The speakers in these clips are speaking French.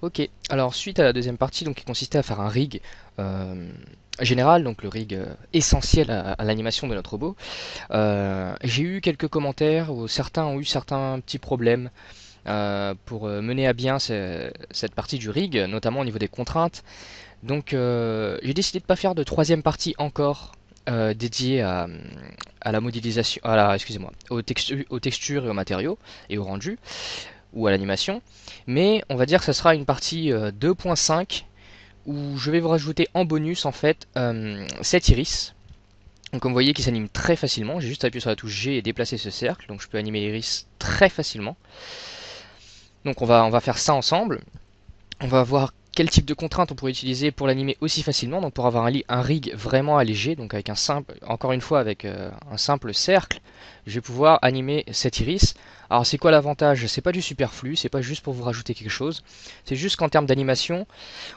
Ok, alors suite à la deuxième partie donc, qui consistait à faire un rig euh, général, donc le rig essentiel à l'animation de notre robot, j'ai eu quelques commentaires où certains ont eu certains petits problèmes pour mener à bien cette partie du rig, notamment au niveau des contraintes. Donc j'ai décidé de ne pas faire de troisième partie encore dédiée à la modélisation, excusez-moi, aux textures et aux matériaux et au rendu ou à l'animation. Mais on va dire que ça sera une partie 2.5 où je vais vous rajouter en bonus en fait 7 iris. Donc comme vous voyez qui s'anime très facilement, j'ai juste appuyé sur la touche G et déplacé ce cercle, donc je peux animer l'iris très facilement. Donc on va faire ça ensemble. On va voir quel type de contraintes on pourrait utiliser pour l'animer aussi facilement, donc pour avoir un rig vraiment allégé, donc avec un simple, encore une fois avec un simple cercle, je vais pouvoir animer cet iris. Alors c'est quoi l'avantage? C'est pas du superflu, c'est pas juste pour vous rajouter quelque chose, c'est juste qu'en termes d'animation,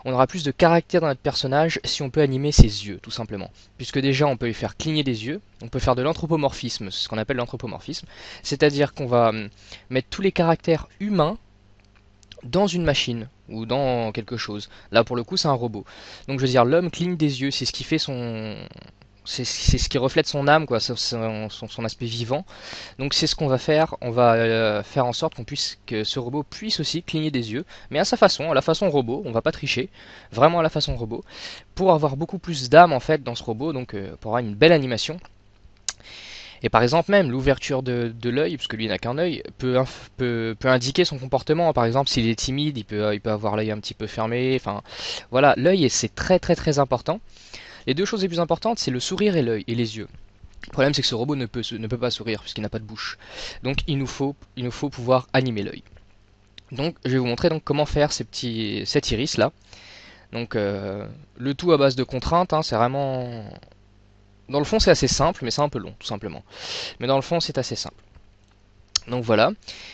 on aura plus de caractère dans notre personnage si on peut animer ses yeux, tout simplement. Puisque déjà on peut lui faire cligner des yeux, on peut faire de l'anthropomorphisme, ce qu'on appelle l'anthropomorphisme, c'est-à-dire qu'on va mettre tous les caractères humains dans une machine ou dans quelque chose. Là pour le coup c'est un robot. Donc je veux dire l'homme cligne des yeux, c'est ce qui fait son c'est ce qui reflète son âme quoi, son aspect vivant. Donc c'est ce qu'on va faire, on va faire en sorte que ce robot puisse aussi cligner des yeux, mais à sa façon, à la façon robot, on va pas tricher, vraiment à la façon robot, pour avoir beaucoup plus d'âme en fait dans ce robot, donc pour avoir une belle animation. Et par exemple même l'ouverture de l'œil, parce que lui il n'a qu'un œil, peut indiquer son comportement. Par exemple s'il est timide, il peut avoir l'œil un petit peu fermé. Enfin voilà, l'œil c'est très très très important. Les deux choses les plus importantes c'est le sourire et l'œil et les yeux. Le problème c'est que ce robot ne peut pas sourire puisqu'il n'a pas de bouche. Donc il nous faut pouvoir animer l'œil. Donc je vais vous montrer donc comment faire cet iris là. Donc le tout à base de contraintes, hein, c'est vraiment... Dans le fond c'est assez simple mais c'est un peu long tout simplement. Mais dans le fond c'est assez simple. Donc voilà.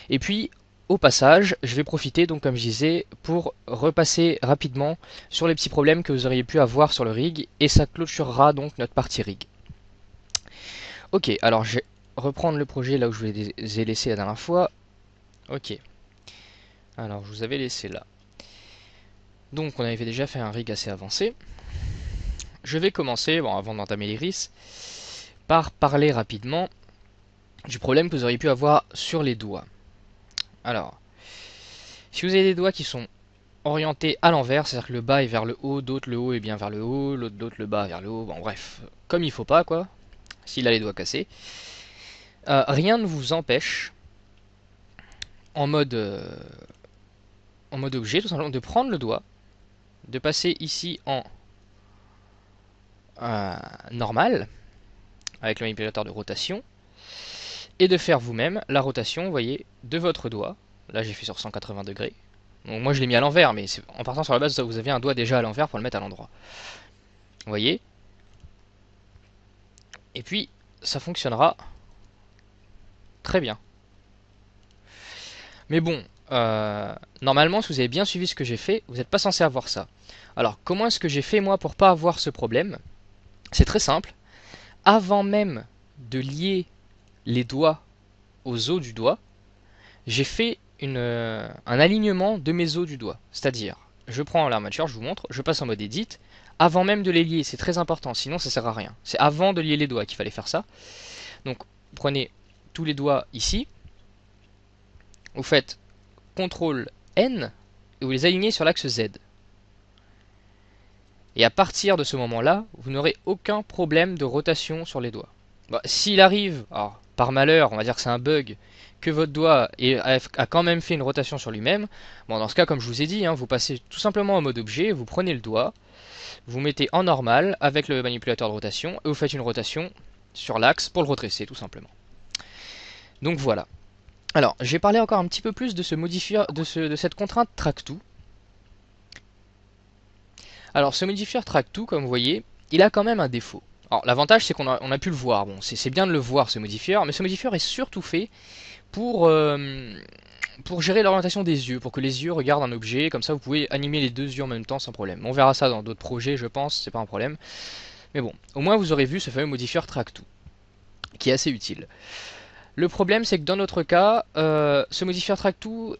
Et puis au passage, je vais profiter, donc comme je disais, pour repasser rapidement sur les petits problèmes que vous auriez pu avoir sur le rig, et ça clôturera donc notre partie rig. Ok, alors je vais reprendre le projet là où je vous les ai laissés la dernière fois. Ok, alors je vous avais laissé là. Donc on avait déjà fait un rig assez avancé. Je vais commencer, bon avant d'entamer l'iris, par parler rapidement du problème que vous auriez pu avoir sur les doigts. Alors, si vous avez des doigts qui sont orientés à l'envers, c'est-à-dire que le bas est vers le haut, d'autres le haut est bien vers le haut, l'autre le bas vers le haut, bon bref, comme il faut pas quoi, s'il a les doigts cassés, rien ne vous empêche, en mode, en mode objet tout simplement, de prendre le doigt, de passer ici en normal, avec le manipulateur de rotation, et de faire vous-même la rotation, vous voyez, de votre doigt. Là j'ai fait sur 180 degrés. Donc moi je l'ai mis à l'envers, mais en partant sur la base, vous avez un doigt déjà à l'envers pour le mettre à l'endroit. Vous voyez? Et puis ça fonctionnera très bien. Mais bon, normalement si vous avez bien suivi ce que j'ai fait, vous n'êtes pas censé avoir ça. Alors comment est-ce que j'ai fait moi pour pas avoir ce problème? C'est très simple. Avant même de lier les doigts aux os du doigt, j'ai fait un alignement de mes os du doigt. C'est-à-dire, je prends l'armature, je vous montre, je passe en mode edit, avant même de les lier, c'est très important, sinon ça sert à rien. C'est avant de lier les doigts qu'il fallait faire ça. Donc, prenez tous les doigts ici, vous faites CTRL N, et vous les alignez sur l'axe Z. Et à partir de ce moment-là, vous n'aurez aucun problème de rotation sur les doigts. Bah, s'il arrive, alors, par malheur, on va dire que c'est un bug, que votre doigt a quand même fait une rotation sur lui-même, bon, dans ce cas, comme je vous ai dit, hein, vous passez tout simplement en mode objet, vous prenez le doigt, vous mettez en normal avec le manipulateur de rotation, et vous faites une rotation sur l'axe pour le redresser, tout simplement. Donc voilà. Alors, j'ai parlé encore un petit peu plus de ce modifier, de cette contrainte track to. Alors, ce modifier track to, comme vous voyez, il a quand même un défaut. Alors, l'avantage, c'est qu'on a pu le voir. Bon, c'est bien de le voir, ce modifier, mais ce modifier est surtout fait pour gérer l'orientation des yeux, pour que les yeux regardent un objet, comme ça vous pouvez animer les deux yeux en même temps sans problème. On verra ça dans d'autres projets, je pense, c'est pas un problème. Mais bon, au moins vous aurez vu ce fameux modifier track to, qui est assez utile. Le problème, c'est que dans notre cas, ce modifier track to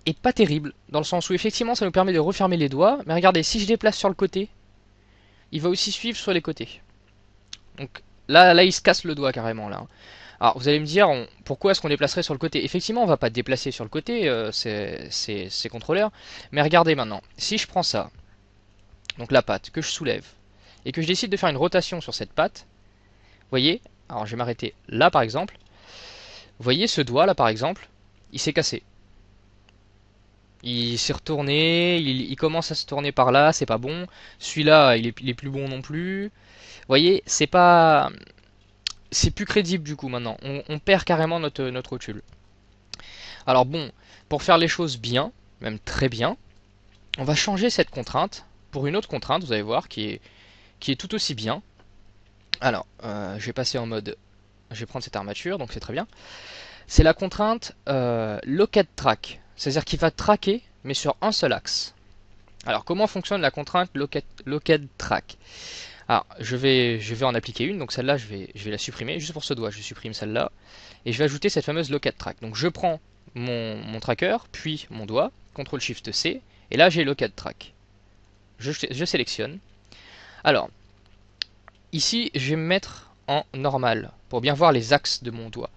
est pas terrible, dans le sens où effectivement ça nous permet de refermer les doigts, mais regardez, si je déplace sur le côté, il va aussi suivre sur les côtés. Donc là il se casse le doigt carrément là. Alors vous allez me dire, pourquoi est-ce qu'on déplacerait sur le côté? Effectivement on va pas déplacer sur le côté, c'est contrôleur, mais regardez maintenant, si je prends ça, donc la patte, que je soulève, et que je décide de faire une rotation sur cette patte, vous voyez, alors je vais m'arrêter là par exemple, vous voyez ce doigt là par exemple, il s'est cassé. Il s'est retourné, il commence à se tourner par là, c'est pas bon. Celui-là, il est plus bon non plus. Vous voyez, c'est plus crédible du coup maintenant. On perd carrément notre rotule. Alors bon, pour faire les choses bien, même très bien, on va changer cette contrainte pour une autre contrainte, vous allez voir, qui est tout aussi bien. Alors, je vais passer en mode, je vais prendre cette armature, donc c'est très bien. C'est la contrainte Locate Track, c'est-à-dire qu'il va traquer, mais sur un seul axe. Alors, comment fonctionne la contrainte Locate Track? Alors, je vais en appliquer une, donc celle-là, je vais la supprimer, juste pour ce doigt, je supprime celle-là, et je vais ajouter cette fameuse Locate Track. Donc, je prends mon tracker, puis mon doigt, CTRL-SHIFT-C, et là, j'ai Locate Track. Je sélectionne. Alors, ici, je vais me mettre en normal, pour bien voir les axes de mon doigt.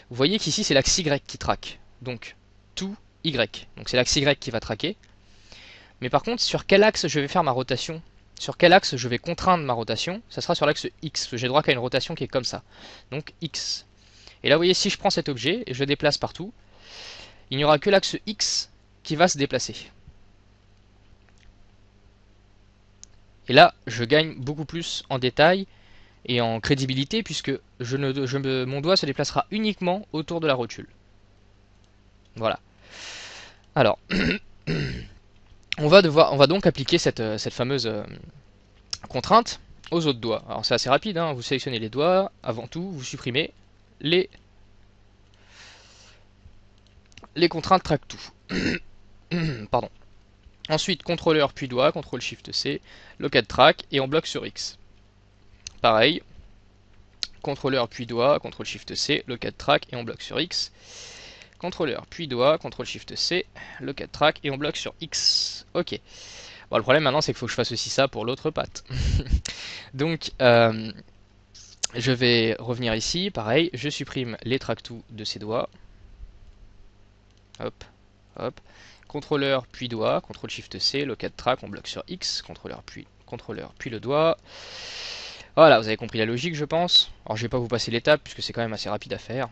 Vous voyez qu'ici c'est l'axe Y qui traque, donc tout Y. Donc c'est l'axe Y qui va traquer. Mais par contre, sur quel axe je vais faire ma rotation? Sur quel axe je vais contraindre ma rotation? Ça sera sur l'axe X, j'ai droit qu'à une rotation qui est comme ça. Donc X. Et là vous voyez, si je prends cet objet et je le déplace partout, il n'y aura que l'axe X qui va se déplacer. Et là, je gagne beaucoup plus en détail et en crédibilité puisque mon doigt se déplacera uniquement autour de la rotule. Voilà. Alors, on va donc appliquer cette fameuse contrainte aux autres doigts. Alors c'est assez rapide, hein. Vous sélectionnez les doigts, avant tout, vous supprimez les contraintes track tout. Pardon. Ensuite, contrôleur puis doigt, CTRL SHIFT C, locate track et on bloque sur X. Pareil, contrôleur puis doigt, CTRL SHIFT C, locate track et on bloque sur X. Contrôleur puis doigt, CTRL SHIFT C, locate track et on bloque sur X. Ok. Bon, le problème maintenant c'est qu'il faut que je fasse aussi ça pour l'autre patte. Donc je vais revenir ici, pareil, je supprime les track-to de ces doigts. Hop, hop. Contrôleur puis doigt, CTRL SHIFT C, locate track, on bloque sur X, contrôleur puis le doigt. Voilà, vous avez compris la logique je pense. Alors je vais pas vous passer l'étape puisque c'est quand même assez rapide à faire.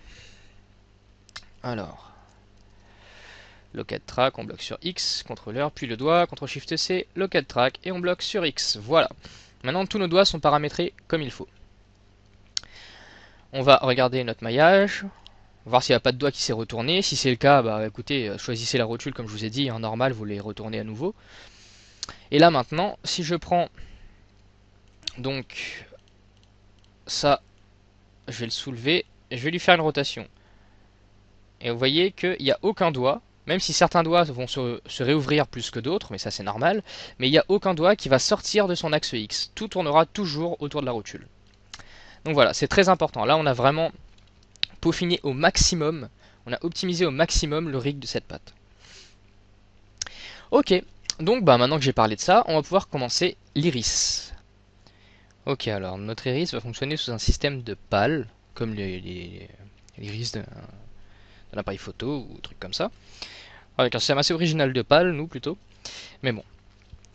Alors, locate track, on bloque sur X, contrôleur, puis le doigt, CTRL SHIFT C, locate track, et on bloque sur X. Voilà. Maintenant, tous nos doigts sont paramétrés comme il faut. On va regarder notre maillage, voir s'il n'y a pas de doigt qui s'est retourné. Si c'est le cas, bah écoutez, choisissez la rotule comme je vous ai dit, en normal, vous les retournez à nouveau. Et là maintenant, si je prends donc ça, je vais le soulever, et je vais lui faire une rotation. Et vous voyez qu'il n'y a aucun doigt, même si certains doigts vont se réouvrir plus que d'autres, mais ça c'est normal, mais il n'y a aucun doigt qui va sortir de son axe X. Tout tournera toujours autour de la rotule. Donc voilà, c'est très important. Là on a vraiment peaufiné au maximum, on a optimisé au maximum le rig de cette patte. Ok, donc bah, maintenant que j'ai parlé de ça, on va pouvoir commencer l'iris. Ok, alors notre iris va fonctionner sous un système de pales, comme l'iris d'un appareil photo ou truc comme ça. Avec un système assez original de pales, nous plutôt. Mais bon.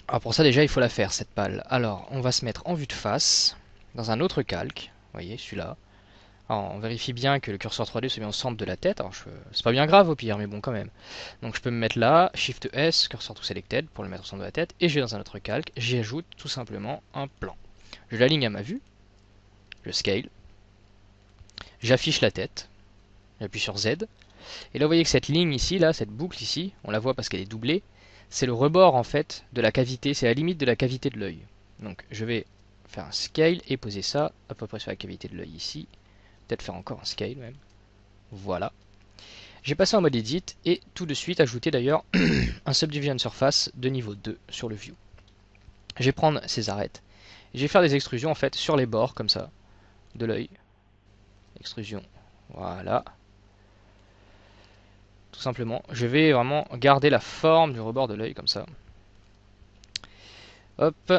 Alors pour ça déjà il faut la faire cette pale. Alors on va se mettre en vue de face, dans un autre calque. Vous voyez, celui-là. Alors on vérifie bien que le curseur 3D se met au centre de la tête. Alors c'est pas bien grave au pire, mais bon quand même. Donc je peux me mettre là, Shift S, cursor to selected pour le mettre au centre de la tête. Et je vais dans un autre calque, j'y ajoute tout simplement un plan. Je l'aligne à ma vue. Je scale. J'affiche la tête. J'appuie sur Z. Et là vous voyez que cette ligne ici, là, cette boucle ici, on la voit parce qu'elle est doublée, c'est le rebord en fait de la cavité, c'est la limite de la cavité de l'œil. Donc je vais faire un scale et poser ça à peu près sur la cavité de l'œil ici. Peut-être faire encore un scale même. Voilà. J'ai passé en mode edit et tout de suite ajouter d'ailleurs un subdivision surface de niveau 2 sur le view. Je vais prendre ces arêtes. Et je vais faire des extrusions en fait sur les bords comme ça de l'œil. Extrusion. Voilà. tout simplement. Je vais vraiment garder la forme du rebord de l'œil comme ça. Hop,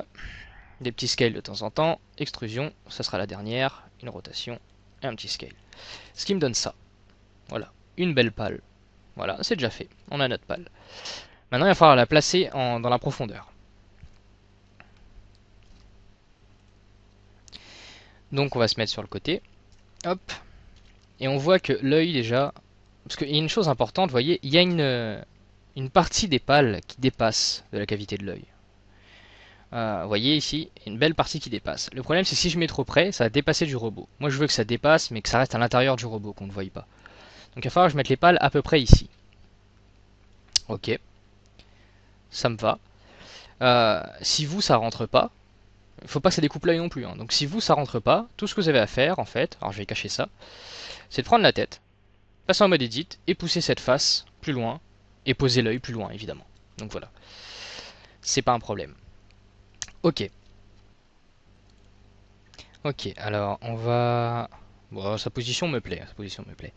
des petits scales de temps en temps. Extrusion, ça sera la dernière. Une rotation et un petit scale. Ce qui me donne ça. Voilà, une belle pale. Voilà, c'est déjà fait. On a notre pale. Maintenant, il va falloir la placer dans la profondeur. Donc, on va se mettre sur le côté. Hop. Et on voit que l'œil déjà... Parce qu'il y a une chose importante, vous voyez, il y a une partie des pales qui dépasse de la cavité de l'œil. Vous voyez ici, une belle partie qui dépasse. Le problème, c'est que si je mets trop près, ça va dépasser du robot. Moi, je veux que ça dépasse, mais que ça reste à l'intérieur du robot, qu'on ne voie pas. Donc, il va falloir que je mette les pales à peu près ici. Ok, ça me va. Si vous, ça rentre pas, il faut pas que ça découpe l'œil non plus. Hein. Donc, si vous, ça rentre pas, tout ce que vous avez à faire, en fait, alors je vais cacher ça, c'est de prendre la tête, passer en mode edit et pousser cette face plus loin et poser l'œil plus loin, évidemment. Donc voilà, c'est pas un problème. Ok. Ok, alors on va... Bon, sa position me plaît, sa position me plaît.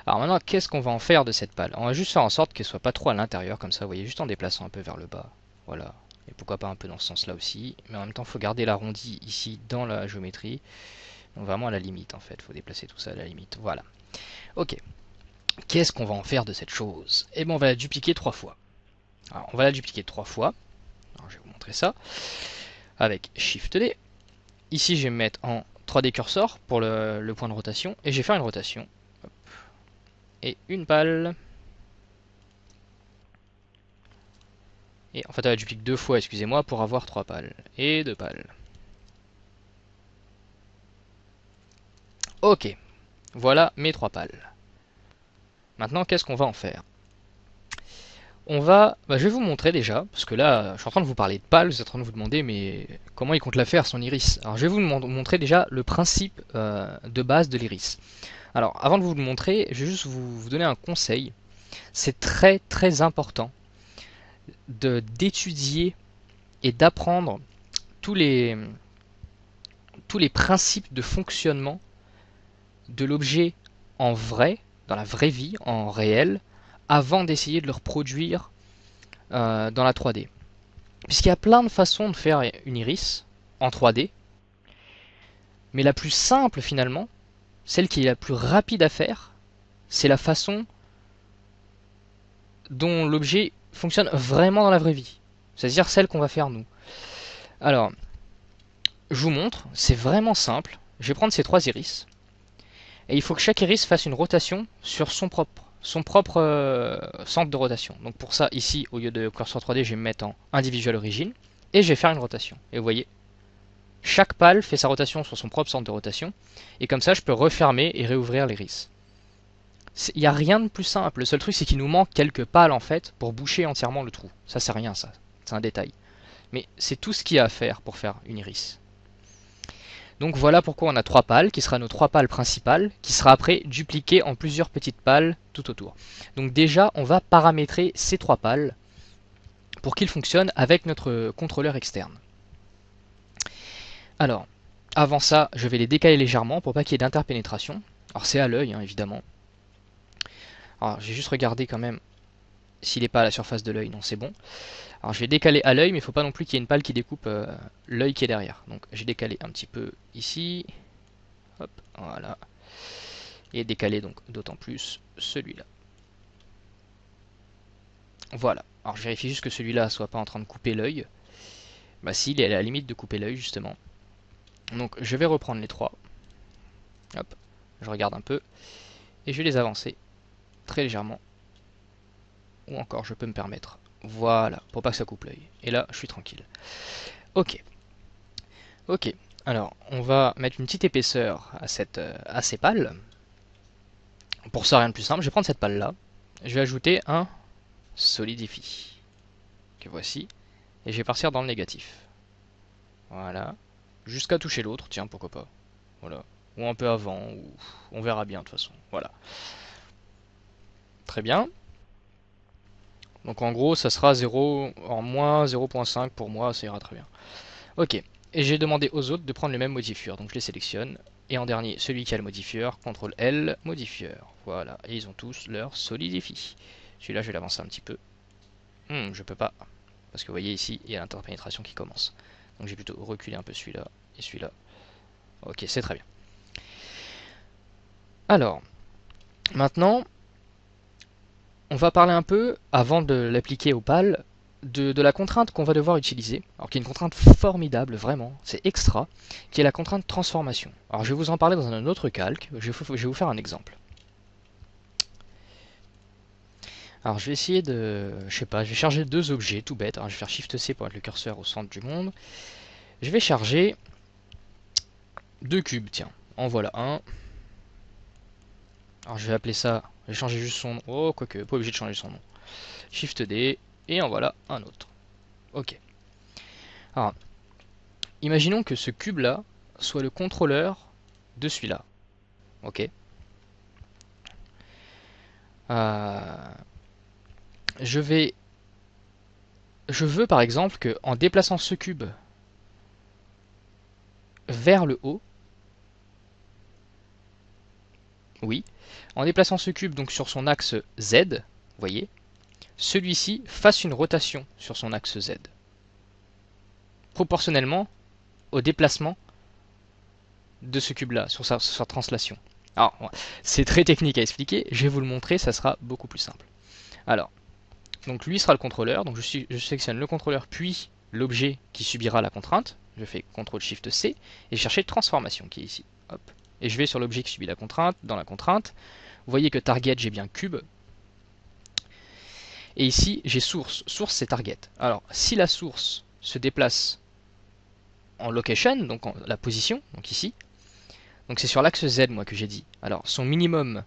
Alors maintenant, qu'est-ce qu'on va en faire de cette pale? On va juste faire en sorte qu'elle soit pas trop à l'intérieur, comme ça, vous voyez, juste en déplaçant un peu vers le bas. Voilà. Et pourquoi pas un peu dans ce sens-là aussi. Mais en même temps, il faut garder l'arrondi ici dans la géométrie. Donc vraiment à la limite, en fait. Il faut déplacer tout ça à la limite. Voilà. Ok. Qu'est-ce qu'on va en faire de cette chose? Eh bien, on va la dupliquer 3 fois. Alors, on va la dupliquer 3 fois. Alors, je vais vous montrer ça. Avec Shift D. Ici, je vais me mettre en 3D cursor pour le point de rotation. Et je vais faire une rotation. Hop. Et une pale. Et en fait, elle duplique 2 fois, excusez-moi, pour avoir 3 pales. Et 2 pales. Ok. Voilà mes 3 pales. Maintenant, qu'est-ce qu'on va en faire? On va... Bah, je vais vous montrer déjà, parce que là, je suis en train de vous parler de pales, vous êtes en train de vous demander, mais comment il compte la faire, son iris? Alors, je vais vous montrer déjà le principe de base de l'iris. Alors, avant de vous le montrer, je vais juste vous donner un conseil. C'est très très important d'étudier et d'apprendre tous les, tous les principes de fonctionnement de l'objet en vrai, dans la vraie vie, en réel, avant d'essayer de le reproduire dans la 3D. Puisqu'il y a plein de façons de faire une iris en 3D, mais la plus simple finalement, celle qui est la plus rapide à faire, c'est la façon dont l'objet fonctionne vraiment dans la vraie vie. C'est-à-dire celle qu'on va faire nous. Alors, je vous montre, c'est vraiment simple. Je vais prendre ces 3 iris. Et il faut que chaque iris fasse une rotation sur son propre centre de rotation. Donc pour ça, ici, au lieu de curseur 3D, je vais me mettre en individual origin. Et je vais faire une rotation. Et vous voyez, chaque pale fait sa rotation sur son propre centre de rotation. Et comme ça, je peux refermer et réouvrir l'iris. Il n'y a rien de plus simple. Le seul truc, c'est qu'il nous manque quelques pales, en fait, pour boucher entièrement le trou. Ça, c'est rien, ça. C'est un détail. Mais c'est tout ce qu'il y a à faire pour faire une iris. Donc voilà pourquoi on a 3 pales, qui sera nos 3 pales principales, qui sera après dupliquées en plusieurs petites pales tout autour. Donc déjà, on va paramétrer ces 3 pales pour qu'ils fonctionnent avec notre contrôleur externe. Alors, avant ça, je vais les décaler légèrement pour pas qu'il y ait d'interpénétration. Alors c'est à l'œil, hein, évidemment. Alors j'ai juste regardé quand même s'il n'est pas à la surface de l'œil, non c'est bon. Alors je vais décaler à l'œil, mais il ne faut pas non plus qu'il y ait une pale qui découpe l'œil qui est derrière. Donc j'ai décalé un petit peu ici. Hop, voilà. Et décaler donc d'autant plus celui-là. Voilà. Alors je vérifie juste que celui-là soit pas en train de couper l'œil. Bah si, il est à la limite de couper l'œil justement. Donc je vais reprendre les 3. Hop, je regarde un peu. Et je vais les avancer très légèrement. Ou encore, je peux me permettre. Voilà, pour pas que ça coupe l'œil. Et là, je suis tranquille. Ok. Ok. Alors, on va mettre une petite épaisseur à ces pales. Pour ça, rien de plus simple. Je vais prendre cette pale-là. Je vais ajouter un Solidify. Que voici. Et je vais partir dans le négatif. Voilà. Jusqu'à toucher l'autre. Tiens, pourquoi pas. Voilà. Ou un peu avant. Ou... On verra bien, de toute façon. Voilà. Très bien. Donc en gros, ça sera 0 en moins 0.5 pour moi, ça ira très bien. Ok, et j'ai demandé aux autres de prendre les mêmes modifieurs, donc je les sélectionne. Et en dernier, celui qui a le modifieur, CTRL L, modifieur. Voilà, et ils ont tous leur solidify. Celui-là, je vais l'avancer un petit peu. Je peux pas, parce que vous voyez ici, il y a l'interpénétration qui commence. Donc j'ai plutôt reculé un peu celui-là et celui-là. Ok, c'est très bien. Alors, maintenant, on va parler un peu, avant de l'appliquer au PAL, de la contrainte qu'on va devoir utiliser, alors qui est une contrainte formidable, vraiment, c'est extra, qui est la contrainte transformation. Alors je vais vous en parler dans un autre calque, je vais vous faire un exemple. Alors je vais essayer de, je sais pas, je vais charger deux objets, tout bête, alors je vais faire Shift C pour mettre le curseur au centre du monde. Je vais charger deux cubes, tiens, en voilà un. Alors je vais appeler ça, je vais changer juste son nom, oh quoique, pas obligé de changer son nom. Shift D, et en voilà un autre. Ok. Alors, imaginons que ce cube-là soit le contrôleur de celui-là. Ok. Euh, je veux par exemple que en déplaçant ce cube vers le haut, oui, en déplaçant ce cube donc sur son axe Z, vous voyez, celui-ci fasse une rotation sur son axe Z, proportionnellement au déplacement de ce cube-là sur sa translation. Alors, c'est très technique à expliquer, je vais vous le montrer, ça sera beaucoup plus simple. Alors, donc lui sera le contrôleur, donc je sélectionne le contrôleur puis l'objet qui subira la contrainte, je fais CTRL-SHIFT-C, et je cherche transformation qui est ici. Hop. Et je vais sur l'objet qui subit la contrainte, dans la contrainte, vous voyez que target j'ai bien cube, et ici j'ai source, source c'est target. Alors si la source se déplace en location, donc en la position, donc ici, donc c'est sur l'axe Z moi que j'ai dit, alors son minimum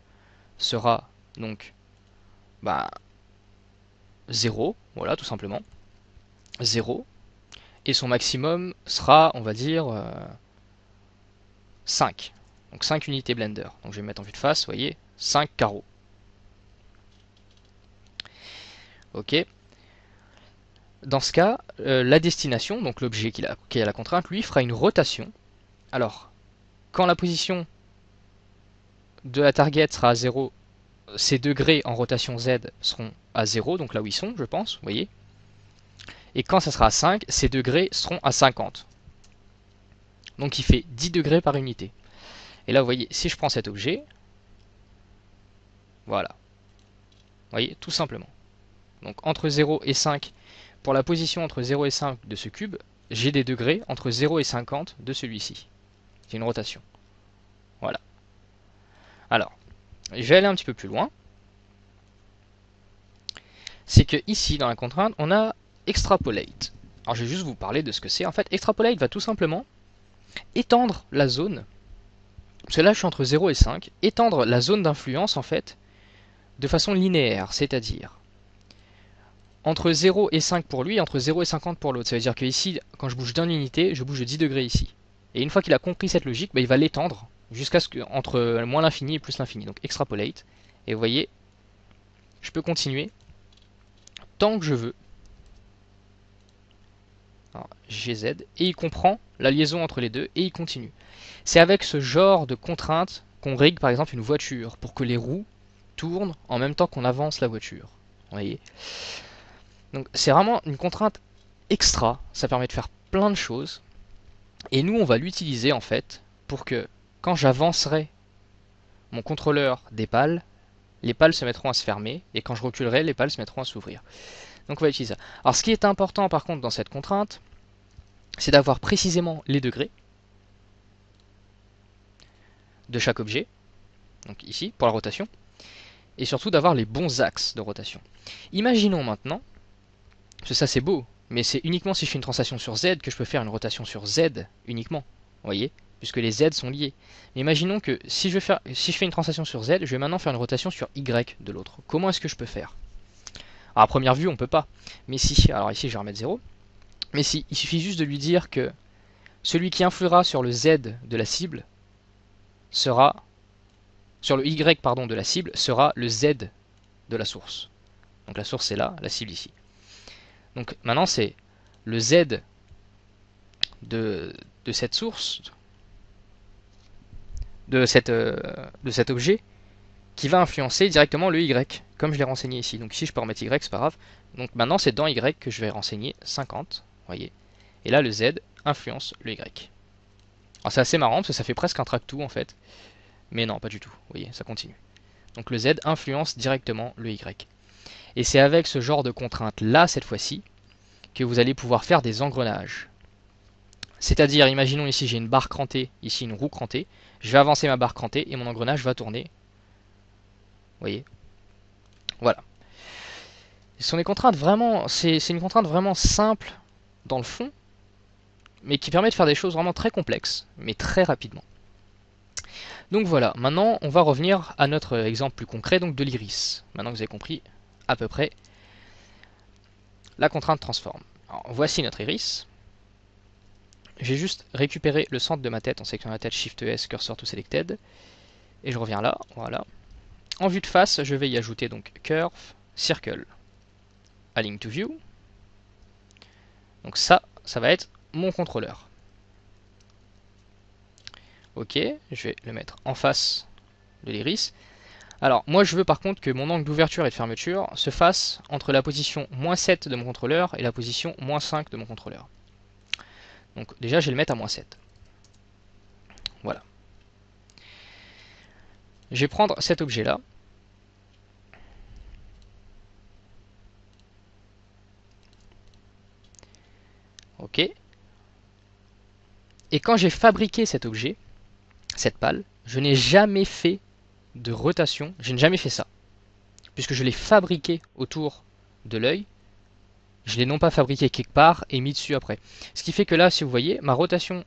sera donc 0, voilà tout simplement, 0, et son maximum sera, on va dire, 5. Donc 5 unités Blender. Donc je vais mettre en vue de face, vous voyez, 5 carreaux. Ok. Dans ce cas, la destination, donc l'objet qui a la contrainte, lui fera une rotation. Alors, quand la position de la target sera à 0, ses degrés en rotation Z seront à 0, donc là où ils sont, je pense, vous voyez. Et quand ça sera à 5, ses degrés seront à 50. Donc il fait 10 degrés par unité. Et là, vous voyez, si je prends cet objet, voilà. Vous voyez, tout simplement. Donc entre 0 et 5, pour la position entre 0 et 5 de ce cube, j'ai des degrés entre 0 et 50 de celui-ci. C'est une rotation. Voilà. Alors, je vais aller un petit peu plus loin. C'est que ici, dans la contrainte, on a extrapolate. Alors je vais juste vous parler de ce que c'est. En fait, extrapolate va tout simplement étendre la zone, parce que là je suis entre 0 et 5, étendre la zone d'influence en fait de façon linéaire, c'est-à-dire entre 0 et 5 pour lui, entre 0 et 50 pour l'autre. Ça veut dire que ici, quand je bouge d'une unité, je bouge de 10 degrés ici. Et une fois qu'il a compris cette logique, il va l'étendre jusqu'à ce que entre moins l'infini et plus l'infini. Donc extrapolate. Et vous voyez, je peux continuer tant que je veux. Alors, GZ. Et il comprend la liaison entre les deux et il continue. C'est avec ce genre de contrainte qu'on règle par exemple une voiture pour que les roues tournent en même temps qu'on avance la voiture. Vous voyez. Donc c'est vraiment une contrainte extra, ça permet de faire plein de choses. Et nous on va l'utiliser en fait pour que quand j'avancerai mon contrôleur des pales, les pales se mettront à se fermer et quand je reculerai, les pales se mettront à s'ouvrir. Donc on va utiliser ça. Alors ce qui est important par contre dans cette contrainte, c'est d'avoir précisément les degrés de chaque objet, donc ici pour la rotation, et surtout d'avoir les bons axes de rotation. Imaginons maintenant, parce que ça c'est beau, mais c'est uniquement si je fais une translation sur Z que je peux faire une rotation sur Z uniquement, vous voyez, puisque les Z sont liés. Mais imaginons que si je fais une translation sur Z, je vais maintenant faire une rotation sur Y de l'autre. Comment est-ce que je peux faire? Alors, à première vue, on peut pas. Mais si, alors ici je vais remettre 0. Mais si, il suffit juste de lui dire que celui qui influera sur le Z de la cible sera, sur le Y pardon, de la cible, sera le Z de la source. Donc la source c'est là, la cible ici. Donc maintenant c'est le Z de cette source de cet objet qui va influencer directement le Y, comme je l'ai renseigné ici. Donc ici, je peux remettre Y, c'est pas grave. Donc maintenant, c'est dans Y que je vais renseigner 50, voyez. Et là, le Z influence le Y. Alors c'est assez marrant, parce que ça fait presque un track-to, en fait. Mais non, pas du tout, vous voyez, ça continue. Donc le Z influence directement le Y. Et c'est avec ce genre de contrainte-là, cette fois-ci, que vous allez pouvoir faire des engrenages. C'est-à-dire, imaginons ici, j'ai une barre crantée, ici une roue crantée. Je vais avancer ma barre crantée et mon engrenage va tourner. Vous voyez. Voilà. Ce sont des contraintes vraiment, c'est une contrainte vraiment simple dans le fond, mais qui permet de faire des choses vraiment très complexes, mais très rapidement. Donc voilà, maintenant on va revenir à notre exemple plus concret donc de l'iris. Maintenant que vous avez compris à peu près la contrainte transform. Alors, voici notre iris. J'ai juste récupéré le centre de ma tête en sélectionnant la tête Shift S, Cursor to Selected. Et je reviens là, voilà. En vue de face, je vais y ajouter donc Curve, Circle, Align to View. Donc ça va être mon contrôleur. Ok, je vais le mettre en face de l'iris. Alors, moi je veux par contre que mon angle d'ouverture et de fermeture se fasse entre la position -7 de mon contrôleur et la position -5 de mon contrôleur. Donc déjà, je vais le mettre à -7. Voilà. Je vais prendre cet objet-là. Ok. Et quand j'ai fabriqué cet objet, cette pale, je n'ai jamais fait de rotation. Je n'ai jamais fait ça. Puisque je l'ai fabriqué autour de l'œil. Je l'ai non pas fabriqué quelque part et mis dessus après. Ce qui fait que là, si vous voyez, ma rotation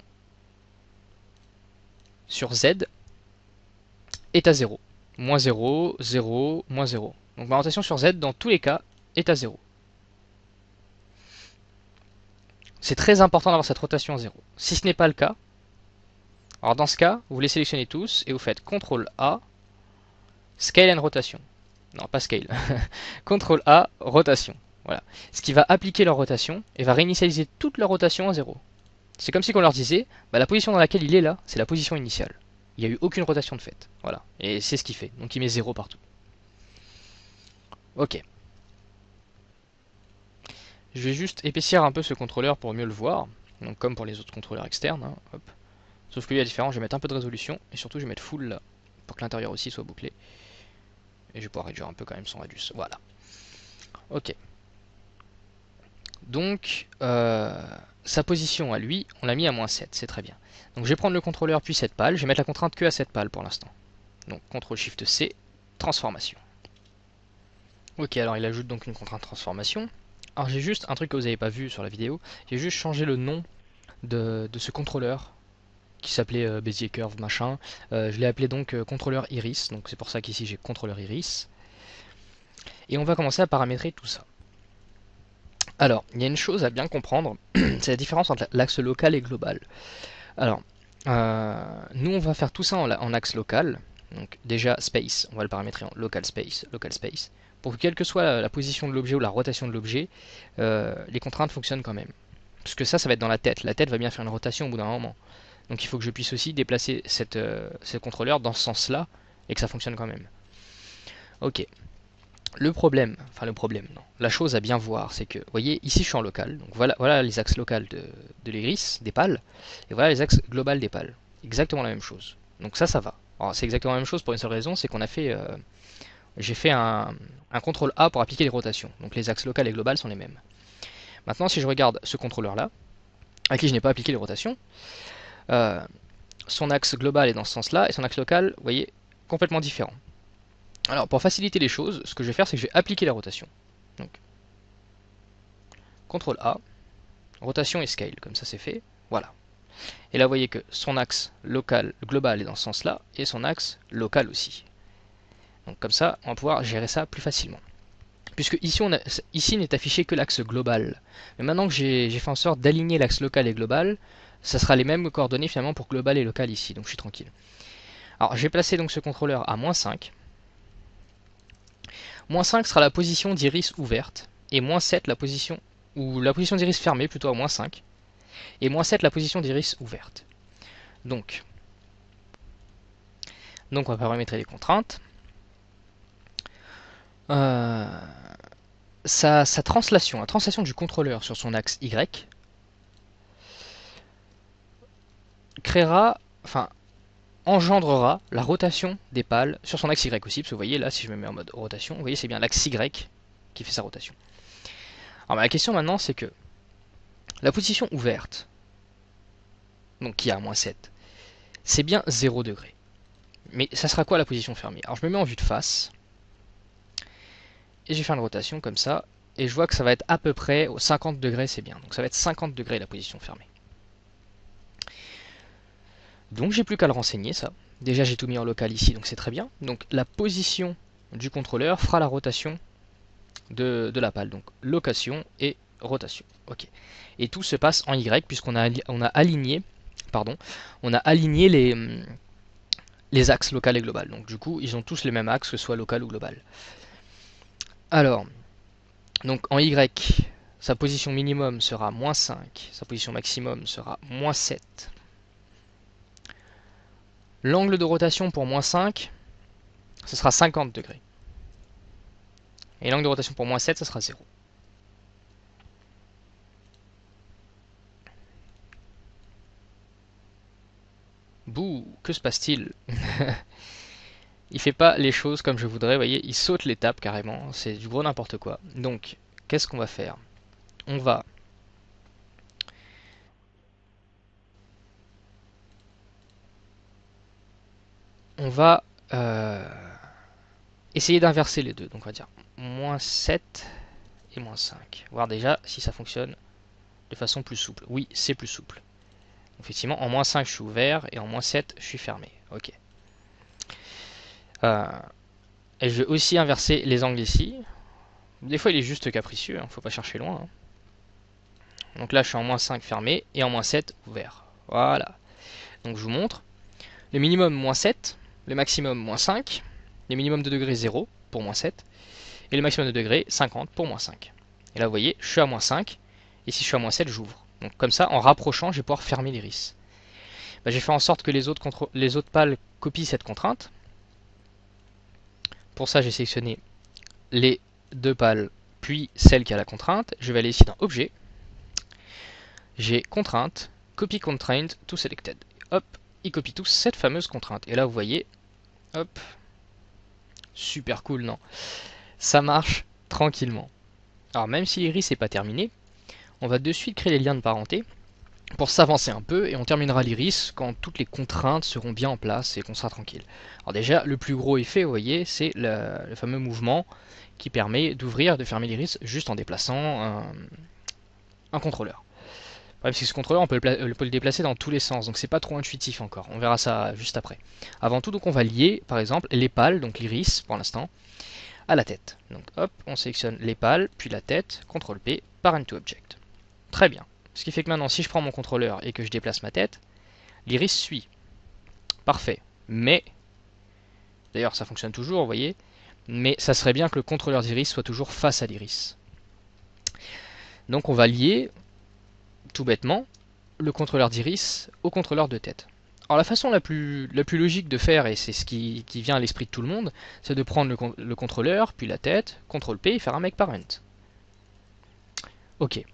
sur Z est à 0. Moins 0, 0, moins 0. Donc ma rotation sur Z, dans tous les cas, est à 0. C'est très important d'avoir cette rotation à 0. Si ce n'est pas le cas, alors dans ce cas, vous les sélectionnez tous et vous faites CTRL A, Scale and Rotation. Non, pas Scale. CTRL A, Rotation. Voilà. Ce qui va appliquer leur rotation et va réinitialiser toute leur rotation à 0. C'est comme si on leur disait, bah, la position dans laquelle il est là, c'est la position initiale. Il n'y a eu aucune rotation de fait. Voilà. Et c'est ce qu'il fait. Donc il met 0 partout. Ok. Je vais juste épaissir un peu ce contrôleur pour mieux le voir. Donc comme pour les autres contrôleurs externes. Hein. Hop. Sauf que lui, la différence, je vais mettre un peu de résolution. Et surtout, je vais mettre full là. Pour que l'intérieur aussi soit bouclé. Et je vais pouvoir réduire un peu quand même son radius. Voilà. Ok. Donc, sa position à lui, on l'a mis à -7. C'est très bien. Donc je vais prendre le contrôleur puis cette pale. Je vais mettre la contrainte que à cette pale pour l'instant. Donc CTRL-SHIFT-C, transformation. Ok, alors il ajoute donc une contrainte transformation. Alors j'ai juste un truc que vous n'avez pas vu sur la vidéo. J'ai juste changé le nom de ce contrôleur qui s'appelait Bezier Curve machin. Je l'ai appelé donc contrôleur iris. Donc c'est pour ça qu'ici j'ai contrôleur iris. Et on va commencer à paramétrer tout ça. Alors, il y a une chose à bien comprendre, c'est la différence entre l'axe local et global. Alors, nous on va faire tout ça en axe local. Donc déjà space, on va le paramétrer en local space, pour que quelle que soit la position de l'objet ou la rotation de l'objet, les contraintes fonctionnent quand même. Parce que ça va être dans la tête. La tête va bien faire une rotation au bout d'un moment. Donc il faut que je puisse aussi déplacer ce contrôleur dans ce sens-là et que ça fonctionne quand même. Ok. Le problème, non. La chose à bien voir, c'est que, vous voyez, ici je suis en local. Donc voilà les axes locaux de l'iris, des pales. Et voilà les axes globaux des pales. Exactement la même chose. Donc ça va. Alors c'est exactement la même chose pour une seule raison, c'est qu'on a fait... j'ai fait un CTRL A pour appliquer les rotations. Donc les axes locaux et global sont les mêmes. Maintenant, si je regarde ce contrôleur-là, à qui je n'ai pas appliqué les rotations, son axe global est dans ce sens-là, et son axe local, vous voyez, complètement différent. Alors, pour faciliter les choses, ce que je vais faire, c'est que je vais appliquer la rotation. Donc, CTRL A, rotation et scale, comme ça c'est fait. Voilà. Et là, vous voyez que son axe local, global est dans ce sens-là, et son axe local aussi. Donc comme ça, on va pouvoir gérer ça plus facilement. Puisque ici n'est affiché que l'axe global. Mais maintenant que j'ai fait en sorte d'aligner l'axe local et global, ça sera les mêmes coordonnées finalement pour global et local ici, donc je suis tranquille. Alors j'ai placé donc ce contrôleur à -5. -5 sera la position d'iris ouverte, et -7 la position, ou la position d'iris fermée plutôt à -5, et -7 la position d'iris ouverte. Donc, Donc on va paramétrer les contraintes. Euh, sa translation, la translation du contrôleur sur son axe Y créera, enfin, engendrera la rotation des pales sur son axe Y aussi, parce que vous voyez là, si je me mets en mode rotation, vous voyez c'est bien l'axe Y qui fait sa rotation. Alors la question maintenant c'est que la position ouverte, donc qui est à -7, c'est bien 0 degré. Mais ça sera quoi la position fermée? Alors je me mets en vue de face, et je vais faire une rotation comme ça, et je vois que ça va être à peu près au 50 degrés, c'est bien. Donc ça va être 50 degrés la position fermée. Donc j'ai plus qu'à le renseigner ça. Déjà j'ai tout mis en local ici, donc c'est très bien. Donc la position du contrôleur fera la rotation de la pale. Donc location et rotation. Ok. Et tout se passe en Y puisqu'on a, aligné, pardon, on a aligné les axes local et global. Donc du coup ils ont tous les mêmes axes, que ce soit local ou global. Alors, donc en Y, sa position minimum sera -5, sa position maximum sera -7. L'angle de rotation pour -5, ce sera 50 degrés. Et l'angle de rotation pour -7, ce sera 0. Bouh, que se passe-t-il? Il fait pas les choses comme je voudrais, vous voyez, il saute l'étape carrément, c'est du gros n'importe quoi. Donc, qu'est-ce qu'on va faire? On va on va euh, essayer d'inverser les deux. Donc on va dire -7 et -5. Voir déjà si ça fonctionne de façon plus souple. Oui, c'est plus souple. Effectivement, en -5 je suis ouvert et en -7 je suis fermé. Ok. Euh, et je vais aussi inverser les angles ici. Des fois il est juste capricieux, hein, faut pas chercher loin. Hein. Donc là je suis en -5 fermé et en -7 ouvert. Voilà. Donc je vous montre. Le minimum -7, le maximum -5, le minimum de degrés 0 pour -7 et le maximum de degrés 50 pour -5. Et là vous voyez, je suis à -5 et si je suis à -7, j'ouvre. Donc comme ça, en rapprochant, je vais pouvoir fermer l'iris. Bah, j'ai fait en sorte que les autres pales copient cette contrainte. Pour ça, j'ai sélectionné les deux pales, puis celle qui a la contrainte. Je vais aller ici dans Objet. J'ai Contrainte, Copy Constraint to Selected. Hop, ils copient tous cette fameuse contrainte. Et là, vous voyez, hop, super cool, non? Ça marche tranquillement. Alors même si l'iris n'est pas terminé, on va de suite créer les liens de parenté pour s'avancer un peu et on terminera l'iris quand toutes les contraintes seront bien en place et qu'on sera tranquille. Alors déjà, le plus gros effet, vous voyez, c'est le fameux mouvement qui permet d'ouvrir et de fermer l'iris juste en déplaçant un contrôleur. Parce que ce contrôleur, on peut le déplacer dans tous les sens, donc c'est pas trop intuitif encore. On verra ça juste après. Avant tout, donc on va lier, par exemple, les pales, donc l'iris pour l'instant, à la tête. Donc hop, on sélectionne les pales, puis la tête, CTRL P, Parent to Object. Très bien. Ce qui fait que maintenant, si je prends mon contrôleur et que je déplace ma tête, l'iris suit. Parfait. Mais, d'ailleurs ça fonctionne toujours, vous voyez, mais ça serait bien que le contrôleur d'iris soit toujours face à l'iris. Donc on va lier, tout bêtement, le contrôleur d'iris au contrôleur de tête. Alors la façon la plus logique de faire, et c'est ce qui vient à l'esprit de tout le monde, c'est de prendre le contrôleur, puis la tête, CTRL P et faire un make parent. Ok.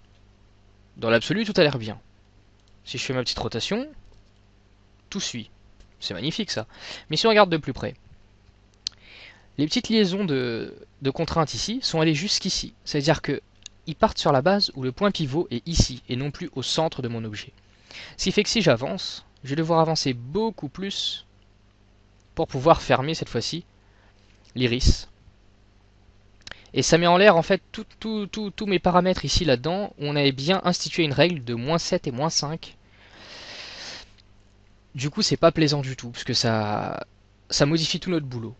Dans l'absolu, tout a l'air bien. Si je fais ma petite rotation, tout suit. C'est magnifique ça. Mais si on regarde de plus près, les petites liaisons de contraintes ici sont allées jusqu'ici. C'est-à-dire qu'ils partent sur la base où le point pivot est ici, et non plus au centre de mon objet. Ce qui fait que si j'avance, je vais devoir avancer beaucoup plus pour pouvoir fermer cette fois-ci l'iris. Et ça met en l'air en fait tous mes paramètres ici là-dedans, où on avait bien institué une règle de -7 et -5. Du coup, c'est pas plaisant du tout, parce que ça modifie tout notre boulot.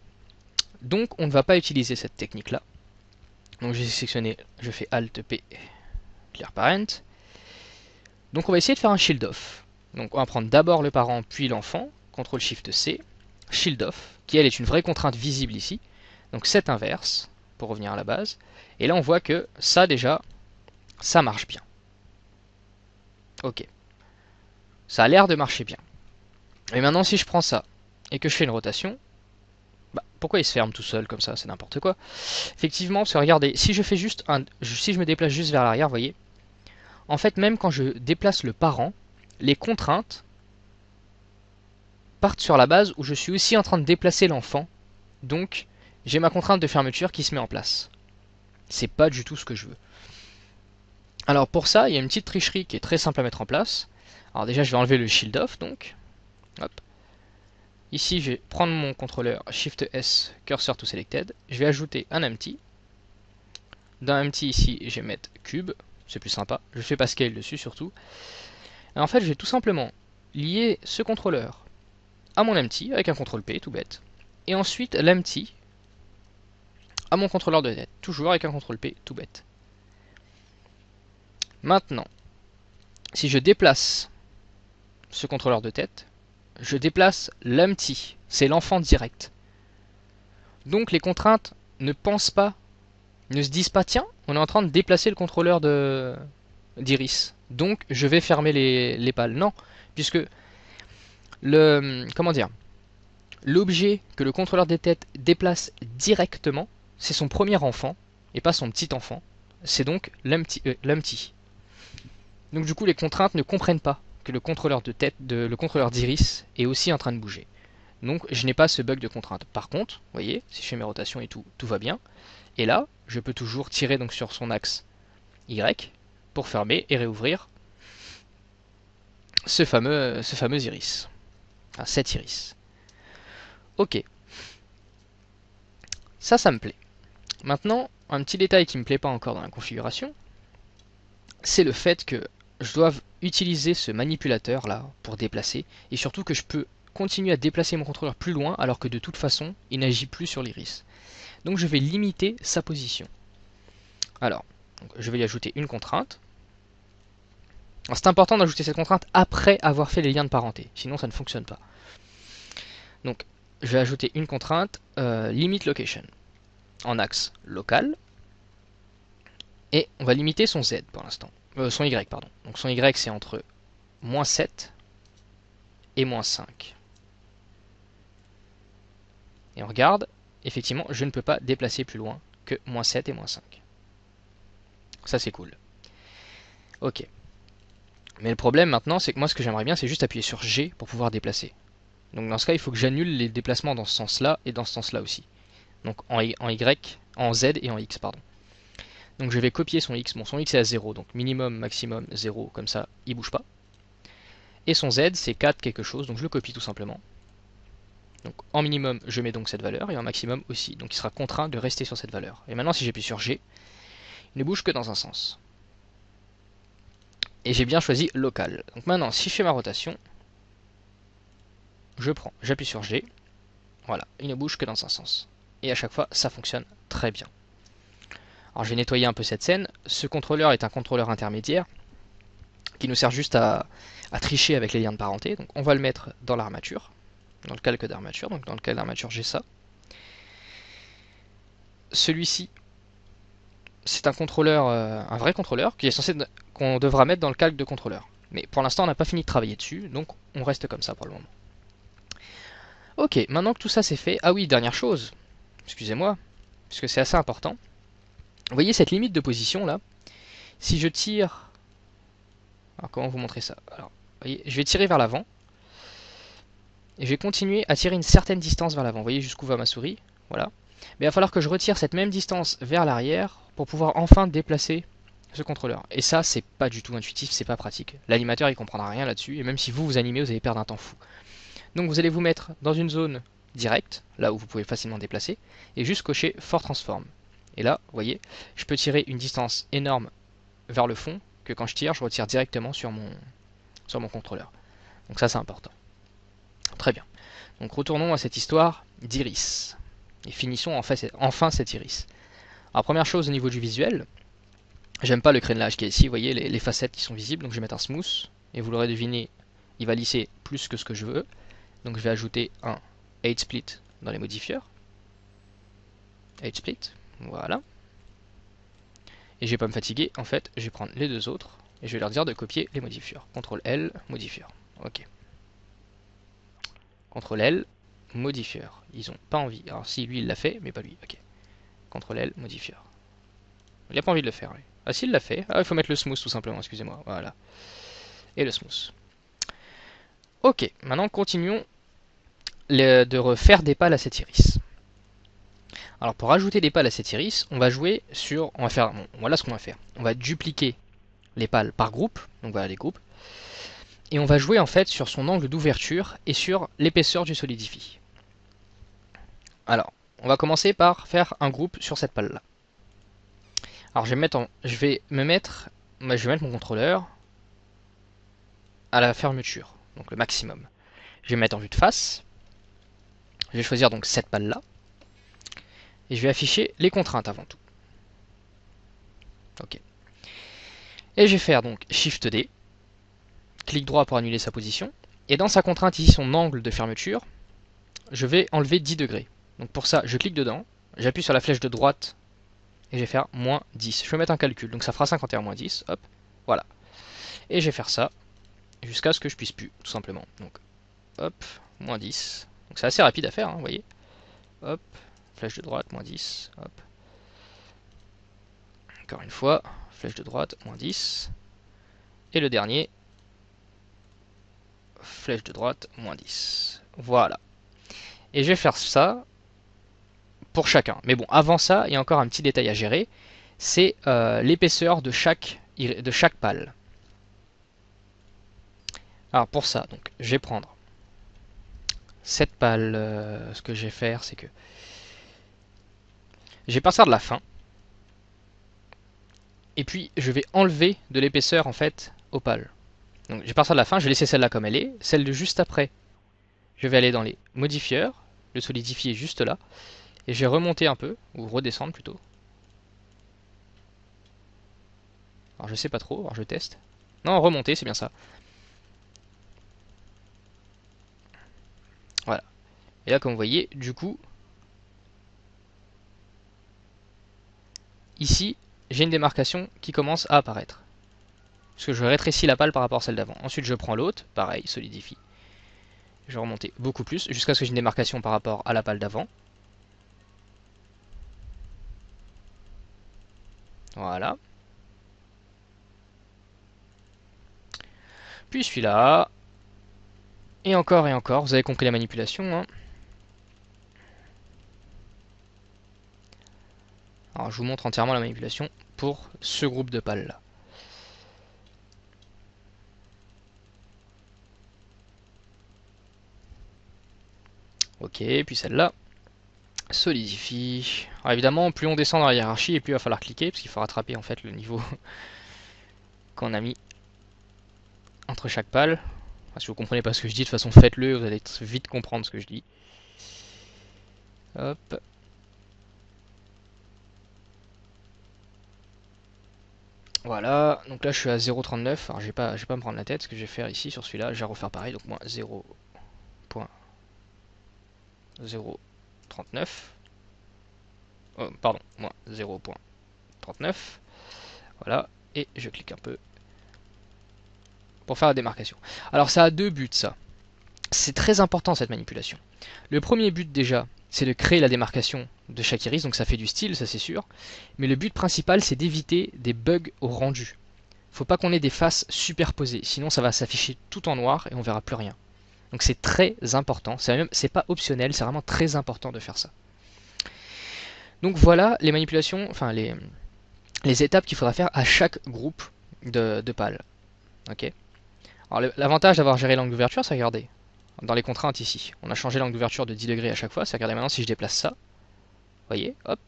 Donc, on ne va pas utiliser cette technique-là. Donc, j'ai sélectionné, je fais Alt P, Clear Parent. Donc, on va essayer de faire un shield off. Donc, on va prendre d'abord le parent, puis l'enfant. CTRL SHIFT C, shield off, qui elle est une vraie contrainte visible ici. Donc, set inverse, pour revenir à la base. Et là, on voit que ça, déjà, ça marche bien. Ok. Ça a l'air de marcher bien. Et maintenant, si je prends ça et que je fais une rotation, pourquoi il se ferme tout seul comme ça? C'est n'importe quoi. Effectivement, parce que regardez, si je fais juste si je me déplace juste vers l'arrière, vous voyez, en fait, même quand je déplace le parent, les contraintes partent sur la base où je suis aussi en train de déplacer l'enfant. Donc, j'ai ma contrainte de fermeture qui se met en place. C'est pas du tout ce que je veux. Alors pour ça, il y a une petite tricherie qui est très simple à mettre en place. Alors déjà, je vais enlever le shield off, donc. Hop. Ici, je vais prendre mon contrôleur Shift S, Cursor to Selected. Je vais ajouter un empty. Dans empty, ici, je vais mettre cube. C'est plus sympa. Je fais pas scale dessus, surtout. Et en fait, je vais tout simplement lier ce contrôleur à mon empty avec un contrôle P, tout bête. Et ensuite, l'empty à mon contrôleur de tête, toujours avec un contrôle P, tout bête. Maintenant, si je déplace ce contrôleur de tête, je déplace l'empty, c'est l'enfant direct. Donc les contraintes ne pensent pas, ne se disent pas, tiens, on est en train de déplacer le contrôleur d'Iris. Donc je vais fermer les pales. Non, puisque comment dire, l'objet que le contrôleur des têtes déplace directement, c'est son premier enfant, et pas son petit enfant. C'est donc l'empty. Donc du coup, les contraintes ne comprennent pas que le contrôleur de tête, le contrôleur d'iris est aussi en train de bouger. Donc je n'ai pas ce bug de contrainte. Par contre, vous voyez, si je fais mes rotations et tout, tout va bien. Et là, je peux toujours tirer donc sur son axe Y pour fermer et réouvrir ce fameux iris. Enfin, cet iris. Ok. Ça me plaît. Maintenant, un petit détail qui me plaît pas encore dans la configuration, c'est le fait que je dois utiliser ce manipulateur là pour déplacer, et surtout que je peux continuer à déplacer mon contrôleur plus loin alors que de toute façon il n'agit plus sur l'iris. Donc je vais limiter sa position. Alors, je vais lui ajouter une contrainte. C'est important d'ajouter cette contrainte après avoir fait les liens de parenté, sinon ça ne fonctionne pas. Donc je vais ajouter une contrainte limit location en axe local, et on va limiter son Z pour l'instant. Son Y, pardon. Donc son Y c'est entre moins 7 et moins 5. Et on regarde, effectivement, je ne peux pas déplacer plus loin que moins 7 et moins 5. Ça c'est cool. Ok. Mais le problème maintenant, c'est que moi ce que j'aimerais bien, c'est juste appuyer sur G pour pouvoir déplacer. Donc dans ce cas, il faut que j'annule les déplacements dans ce sens-là et dans ce sens-là aussi. Donc en Y, en Z et en X, pardon. Donc je vais copier son X. Bon, son X est à 0, donc minimum, maximum, 0, comme ça, il bouge pas. Et son Z, c'est 4 quelque chose, donc je le copie tout simplement. Donc en minimum, je mets donc cette valeur, et en maximum aussi. Donc il sera contraint de rester sur cette valeur. Et maintenant, si j'appuie sur G, il ne bouge que dans un sens. Et j'ai bien choisi local. Donc maintenant, si je fais ma rotation, j'appuie sur G, voilà, il ne bouge que dans un sens. Et à chaque fois, ça fonctionne très bien. Alors je vais nettoyer un peu cette scène. Ce contrôleur est un contrôleur intermédiaire qui nous sert juste à tricher avec les liens de parenté. Donc on va le mettre dans l'armature, dans le calque d'armature. Donc dans le calque d'armature, j'ai ça. Celui-ci, c'est un contrôleur, un vrai contrôleur qui est censé qu'on devra mettre dans le calque de contrôleur. Mais pour l'instant, on n'a pas fini de travailler dessus, donc on reste comme ça pour le moment. Ok, maintenant que tout ça c'est fait, ah oui, dernière chose, excusez-moi, puisque c'est assez important. Vous voyez cette limite de position là? Si je tire... Alors comment vous montrer ça? Alors, vous voyez, je vais tirer vers l'avant. Et je vais continuer à tirer une certaine distance vers l'avant. Vous voyez jusqu'où va ma souris? Voilà. Mais il va falloir que je retire cette même distance vers l'arrière pour pouvoir enfin déplacer ce contrôleur. Et ça, c'est pas du tout intuitif, c'est pas pratique. L'animateur, il comprendra rien là-dessus. Et même si vous animez, vous allez perdre un temps fou. Donc vous allez vous mettre dans une zone directe, là où vous pouvez facilement déplacer, et juste cocher For Transform. Et là, vous voyez, je peux tirer une distance énorme vers le fond, que quand je tire, je retire directement sur mon contrôleur. Donc ça, c'est important. Très bien. Donc retournons à cette histoire d'iris. Et finissons enfin cet iris. Alors première chose au niveau du visuel, j'aime pas le crénelage qui est ici, vous voyez les facettes qui sont visibles, donc je vais mettre un smooth, et vous l'aurez deviné, il va lisser plus que ce que je veux. Donc je vais ajouter un edge split dans les modifieurs. Edge split, voilà. Et je vais pas me fatiguer, en fait, je vais prendre les deux autres et je vais leur dire de copier les modifieurs. CTRL L, modifieur. Ok. CTRL L, modifieur. Ils ont pas envie. Alors si lui il l'a fait, mais pas lui. Ok. CTRL L, modifieur. Il a pas envie de le faire lui. Ah si il l'a fait. Ah il faut mettre le smooth tout simplement, excusez-moi. Voilà. Et le smooth. Ok, maintenant continuons de refaire des pales à cette iris. Alors pour ajouter des pales à cette iris, on va jouer sur... On va faire... Bon, voilà ce qu'on va faire. On va dupliquer les pales par groupe. Donc voilà les groupes. Et on va jouer en fait sur son angle d'ouverture et sur l'épaisseur du Solidify. Alors, on va commencer par faire un groupe sur cette pale là. Alors je vais mettre mon contrôleur à la fermeture, donc le maximum. Je vais me mettre en vue de face. Je vais choisir donc cette pale là. Et je vais afficher les contraintes avant tout. Ok. Et je vais faire donc Shift D, clic droit pour annuler sa position. Et dans sa contrainte ici, son angle de fermeture, je vais enlever 10 degrés. Donc pour ça, je clique dedans, j'appuie sur la flèche de droite et je vais faire moins 10. Je vais mettre un calcul, donc ça fera 51 moins 10, hop, voilà. Et je vais faire ça jusqu'à ce que je puisse plus, tout simplement. Donc hop, moins 10. Donc c'est assez rapide à faire, hein, vous voyez. Hop, flèche de droite, moins 10, hop. Encore une fois, flèche de droite, moins 10. Et le dernier, flèche de droite, moins 10. Voilà. Et je vais faire ça pour chacun. Mais bon, avant ça, il y a encore un petit détail à gérer. C'est l'épaisseur de chaque pale. Alors pour ça, donc, je vais prendre cette pale. Ce que je vais faire, c'est que je vais partir de la fin. Et puis, je vais enlever de l'épaisseur, en fait, aux pales. Donc, je vais partir de la fin, je vais laisser celle-là comme elle est. Celle de juste après, je vais aller dans les modifieurs. Le solidifier est juste là. Et je vais remonter un peu, ou redescendre plutôt. Alors, je sais pas trop, alors je teste. Non, remonter, c'est bien ça. Voilà. Et là, comme vous voyez, du coup, ici, j'ai une démarcation qui commence à apparaître. Parce que je rétrécis la pale par rapport à celle d'avant. Ensuite, je prends l'autre, pareil, solidifie. Je vais remonter beaucoup plus, jusqu'à ce que j'ai une démarcation par rapport à la pale d'avant. Voilà. Puis celui-là. Et encore, vous avez compris la manipulation. Hein. Alors je vous montre entièrement la manipulation pour ce groupe de pales là. Ok, puis celle-là. Solidifie. Alors évidemment, plus on descend dans la hiérarchie, et plus il va falloir cliquer, parce qu'il faut rattraper en fait le niveau qu'on a mis entre chaque pale. Enfin, si vous comprenez pas ce que je dis, de toute façon faites-le, vous allez vite comprendre ce que je dis. Hop. Voilà, donc là je suis à 0,39. Alors je vais pas me prendre la tête. Ce que je vais faire ici sur celui-là, je vais refaire pareil, donc moins 0.039. Oh, pardon, moins 0.39. Voilà, et je clique un peu pour faire la démarcation. Alors ça a deux buts ça. C'est très important cette manipulation. Le premier but déjà, c'est de créer la démarcation de chaque iris, donc ça fait du style, ça c'est sûr. Mais le but principal, c'est d'éviter des bugs au rendu. Faut pas qu'on ait des faces superposées, sinon ça va s'afficher tout en noir et on verra plus rien. Donc c'est très important, c'est pas optionnel, c'est vraiment très important de faire ça. Donc voilà les manipulations, enfin les étapes qu'il faudra faire à chaque groupe de pales. Ok. Alors l'avantage d'avoir géré l'angle d'ouverture, c'est regardez, dans les contraintes ici, on a changé l'angle d'ouverture de 10 degrés à chaque fois, c'est regardez maintenant si je déplace ça, vous voyez, hop,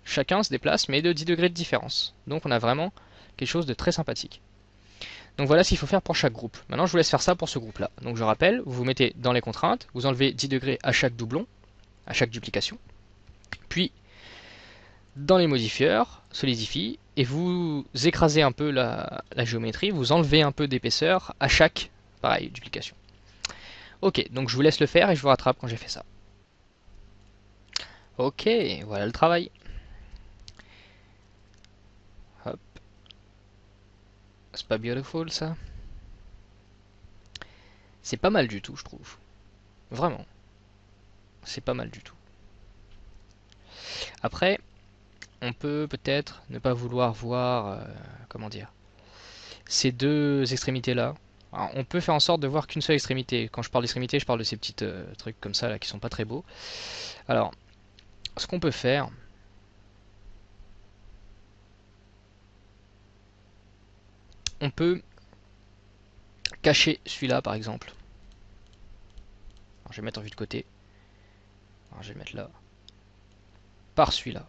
chacun se déplace mais de 10 degrés de différence. Donc on a vraiment quelque chose de très sympathique. Donc voilà ce qu'il faut faire pour chaque groupe. Maintenant je vous laisse faire ça pour ce groupe là. Donc je rappelle, vous vous mettez dans les contraintes, vous enlevez 10 degrés à chaque doublon, à chaque duplication, puis dans les modifieurs, solidify, et vous écrasez un peu la géométrie, vous enlevez un peu d'épaisseur à chaque, pareil, duplication. Ok, donc je vous laisse le faire et je vous rattrape quand j'ai fait ça. Ok, voilà le travail. Hop. C'est pas beautiful ça? C'est pas mal du tout, je trouve. Vraiment. C'est pas mal du tout. Après, on peut peut-être ne pas vouloir voir, comment dire, ces deux extrémités-là. Alors, on peut faire en sorte de voir qu'une seule extrémité. Quand je parle d'extrémité, je parle de ces petits trucs comme ça là qui sont pas très beaux. Alors, ce qu'on peut faire, on peut cacher celui-là par exemple. Alors, je vais mettre en vue de côté. Alors, je vais le mettre là. Par celui-là.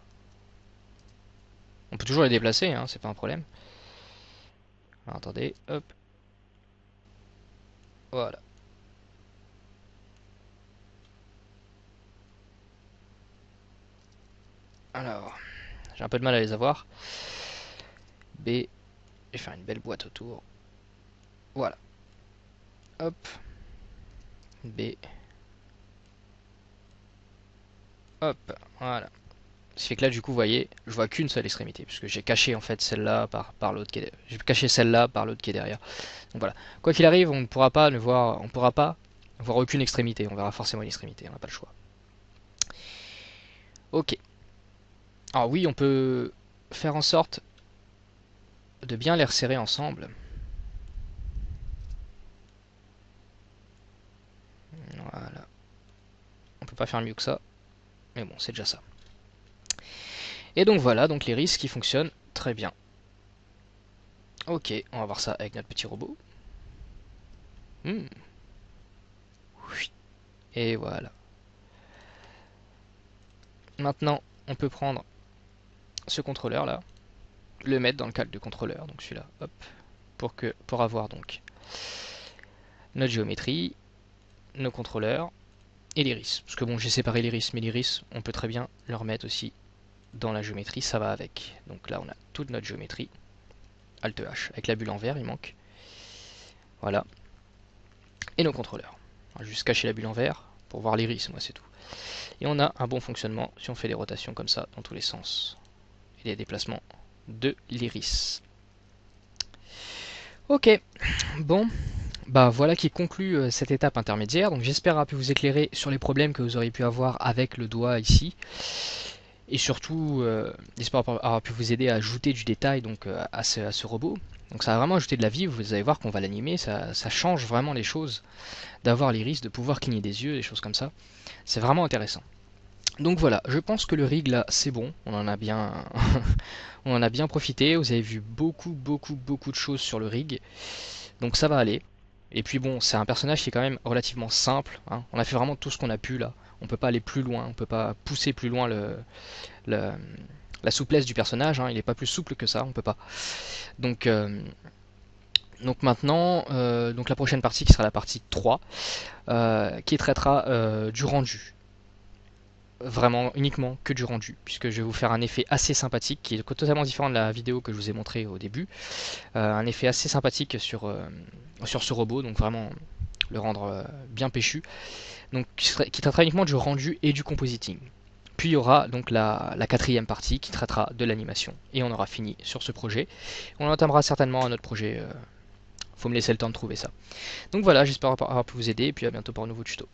On peut toujours les déplacer, hein, c'est pas un problème. Alors, attendez, hop. Voilà. Alors, j'ai un peu de mal à les avoir. B. Je vais faire une belle boîte autour. Voilà. Hop. B. Hop. Voilà. Ce qui fait que là, du coup, vous voyez, je vois qu'une seule extrémité, puisque j'ai caché en fait celle-là par l'autre qui est j'ai caché celle-là par l'autre qui est derrière. Donc voilà. Quoi qu'il arrive, on ne pourra pas voir, on pourra pas voir aucune extrémité. On verra forcément une extrémité. On n'a pas le choix. Ok. Alors oui, on peut faire en sorte de bien les resserrer ensemble. Voilà. On peut pas faire mieux que ça. Mais bon, c'est déjà ça. Et donc voilà, donc l'iris qui fonctionne très bien. Ok, on va voir ça avec notre petit robot. Et voilà. Maintenant, on peut prendre ce contrôleur là, le mettre dans le calque de contrôleur, donc celui-là, hop, pour avoir donc notre géométrie, nos contrôleurs et l'iris. Parce que bon, j'ai séparé l'iris, mais l'iris, on peut très bien le remettre aussi dans la géométrie, ça va avec. Donc là, on a toute notre géométrie. Alt H, avec la bulle en vert, il manque. Voilà. Et nos contrôleurs. On va juste cacher la bulle en vert pour voir l'iris, moi c'est tout. Et on a un bon fonctionnement si on fait des rotations comme ça dans tous les sens. Et des déplacements de l'iris. Ok, bon, bah voilà qui conclut cette étape intermédiaire. Donc j'espère avoir pu vous éclairer sur les problèmes que vous auriez pu avoir avec le doigt ici. Et surtout, j'espère avoir pu vous aider à ajouter du détail donc, à ce robot. Donc ça va vraiment ajouter de la vie, vous allez voir qu'on va l'animer, ça change vraiment les choses d'avoir l'iris, de pouvoir cligner des yeux, des choses comme ça. C'est vraiment intéressant. Donc voilà, je pense que le rig là c'est bon, on en a bien on en a bien profité, vous avez vu beaucoup de choses sur le rig, donc ça va aller. Et puis bon, c'est un personnage qui est quand même relativement simple, hein. On a fait vraiment tout ce qu'on a pu là, on peut pas aller plus loin, on peut pas pousser plus loin le- la souplesse du personnage, hein. Il est pas plus souple que ça, on peut pas. Donc, donc maintenant, donc la prochaine partie qui sera la partie 3, qui traitera du rendu. Vraiment uniquement que du rendu, puisque je vais vous faire un effet assez sympathique qui est totalement différent de la vidéo que je vous ai montré au début. Un effet assez sympathique sur ce robot, donc vraiment le rendre bien péchu, donc qui traitera uniquement du rendu et du compositing. Puis il y aura donc la quatrième partie qui traitera de l'animation, et on aura fini sur ce projet. On entamera certainement un autre projet, faut me laisser le temps de trouver ça. Donc voilà, j'espère avoir pu vous aider, et puis à bientôt pour un nouveau tuto.